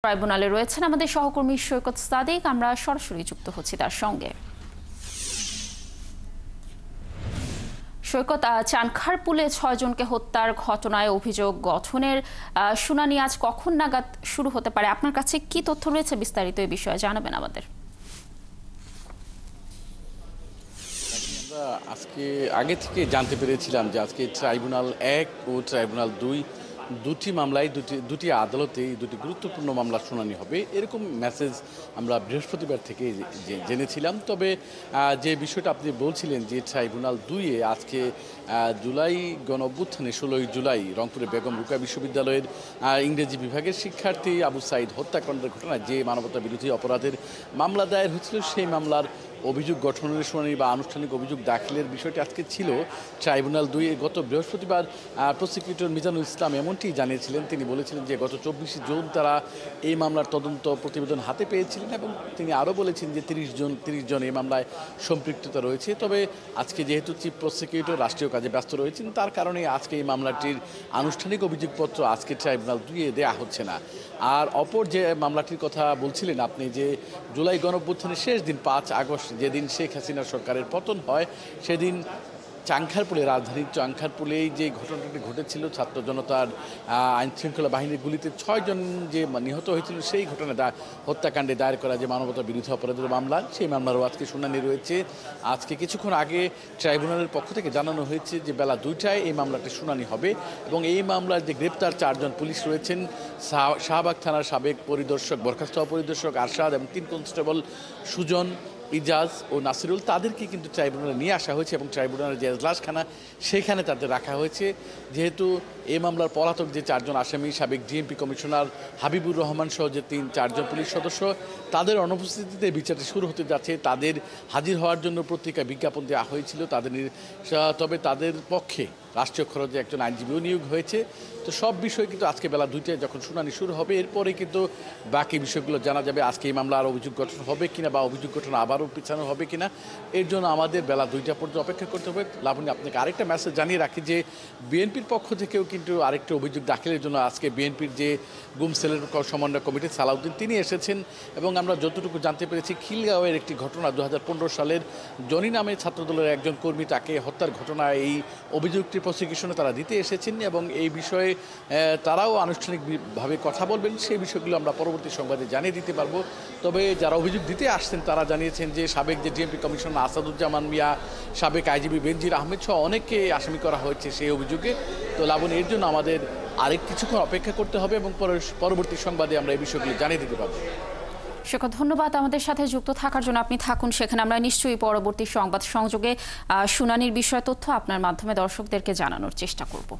ট্রাইব্যুনালে রয়েছেন আমাদের সহকর্মী সৈকত সাদিক। আমরা সরাসরি যুক্ত হচ্ছি তার সঙ্গে। সৈকত, চানখারপুলে ৬ জনকে হত্যার ঘটনায় অভিযোগ গঠনের শুনানি আজ কখন নাগাদ শুরু হতে পারে? আপনার কাছে কি তথ্য রয়েছে বিস্তারিত এই বিষয়ে জানাবেন আমাদের। আমরা আজকে আগে থেকে জানতে পেরেছিলাম যে আজকে ট্রাইব্যুনাল ১ ও ট্রাইব্যুনাল ২ দুটি মামলায় দুটি আদালতেই দুটি গুরুত্বপূর্ণ মামলার শুনানি হবে, এরকম মেসেজ আমরা বৃহস্পতিবার থেকে জেনেছিলাম। তবে যে বিষয়টা আপনি বলছিলেন যে ট্রাইব্যুনাল ২-এ আজকে জুলাই গণঅভ্যুত্থানে ১৬ই জুলাই রংপুরে বেগম রোকেয়া বিশ্ববিদ্যালয়ের ইংরেজি বিভাগের শিক্ষার্থী আবু সাঈদ হত্যাকাণ্ডের ঘটনায় যে মানবতা বিরোধী অপরাধের মামলা দায়ের হয়েছিল সেই মামলার অভিযোগ গঠনের শুনানি বা আনুষ্ঠানিক অভিযোগ দাখিলের বিষয়টি আজকে ছিল ট্রাইব্যুনাল ২-এ। গত বৃহস্পতিবার প্রসিকিউটর মিজানুল ইসলাম এমনটি জানিয়েছিলেন। তিনি বলেছিলেন যে গত ২৪শে জুন তারা এই মামলার তদন্ত প্রতিবেদন হাতে পেয়েছিলেন এবং তিনি আরও বলেছেন যে ৩০ জন এই মামলায় সম্পৃক্ততা রয়েছে। তবে আজকে যেহেতু চিফ প্রসিকিউটর রাষ্ট্রীয় কাজে ব্যস্ত রয়েছেন, তার কারণে আজকে এই মামলাটির আনুষ্ঠানিক অভিযোগপত্র আজকে ট্রাইব্যুনাল ২-এ দেওয়া হচ্ছে না। আর অপর যে মামলাটির কথা বলছিলেন আপনি, যে জুলাই গণঅভ্যুত্থানের শেষ দিন ৫ আগস্ট যেদিন শেখ হাসিনা সরকারের পতন হয়, সেদিন চাংখারপুলে, রাজধানীর চাংখারপুলেই যে ঘটনাটি ঘটেছিল, ছাত্র জনতার আইনশৃঙ্খলা বাহিনীর গুলিতে ৬ জন যে নিহত হয়েছিল, সেই ঘটনা হত্যাকাণ্ডে দায়ের করা যে মানবতা বিরোধী অপরাধের মামলা, সেই মামলারও আজকে শুনানি রয়েছে। আজকে কিছুক্ষণ আগে ট্রাইব্যুনালের পক্ষ থেকে জানানো হয়েছে যে বেলা ২টায় এই মামলাটি শুনানি হবে এবং এই মামলার যে গ্রেপ্তার ৪ জন পুলিশ রয়েছেন, শাহবাগ থানার সাবেক পরিদর্শক, বরখাস্ত পরিদর্শক আরশাদ এবং ৩ কনস্টেবল সুজন, ইজাজ ও নাসিরুল, তাদেরকে কিন্তু ট্রাইব্যুনালে নিয়ে আসা হয়েছে এবং ট্রাইব্যুনালের যে এজলাসখানা সেখানে তাদের রাখা হয়েছে। যেহেতু এই মামলার পলাতক যে ৪ জন আসামি, সাবেক ডিএমপি কমিশনার হাবিবুর রহমান সহ যে ৪ জন পুলিশ সদস্য, তাদের অনুপস্থিতিতে বিচারটি শুরু হতে যাচ্ছে। তাদের হাজির হওয়ার জন্য পত্রিকায় বিজ্ঞাপন দেওয়া হয়েছিল। তবে তাদের পক্ষে রাষ্ট্রীয় খরচে একজন আইনজীবীও নিয়োগ হয়েছে। তো সব বিষয় কিন্তু আজকে বেলা ২টায় যখন শুনানি শুরু হবে, এরপরে কিন্তু বাকি বিষয়গুলো জানা যাবে। আজকে এই মামলা আর অভিযোগ গঠন হবে কিনা বা অভিযোগ গঠন আবারও পিছানো হবে কিনা, এর জন্য আমাদের বেলা ২টা পর্যন্ত অপেক্ষা করতে হবে। লাবণী, আপনাকে আরেকটা মেসেজ জানিয়ে রাখি যে বিএনপির পক্ষ থেকেও কিন্তু আরেকটা অভিযোগ দাখিলের জন্য আজকে বিএনপির যে গুম সেলের সমন্বয় কমিটি সালাউদ্দিন, তিনি এসেছেন এবং আমরা যতটুকু জানতে পেরেছি খিলগাঁওয়ের একটি ঘটনা ২০১৫ সালের জনি নামে ছাত্রদলের একজন কর্মী, তাকে হত্যার ঘটনা, এই অভিযোগটি প্রসিকিউশনে তারা দিতে এসেছেন এবং এই বিষয়ে তারাও আনুষ্ঠানিকভাবে কথা বলবেন। সেই বিষয়গুলো আমরা পরবর্তী সংবাদে জানিয়ে দিতে পারবো। তবে যারা অভিযোগ দিতে আসছেন তারা জানিয়েছেন যে সাবেক যে ডিএমপি কমিশনার আসাদুজ্জামান মিয়া, সাবেক আইজিবি বেনজির আহমেদ সহ অনেককে আসামি করা হয়েছে সেই অভিযোগে। তো লাবণী, এর জন্য আমাদের আরেক কিছুক্ষণ অপেক্ষা করতে হবে এবং পরবর্তী সংবাদে আমরা এই বিষয়গুলো জানিয়ে দিতে পারবো। সৈকত, ধন্যবাদ আমাদের সাথে যুক্ত থাকার জন্য। আপনি থাকুন সেখানে, আমরা নিশ্চয়ই পরবর্তী সংবাদ সংযোগে শুনানির বিষয় তথ্য আপনার মাধ্যমে দর্শকদেরকে জানানোর চেষ্টা করব।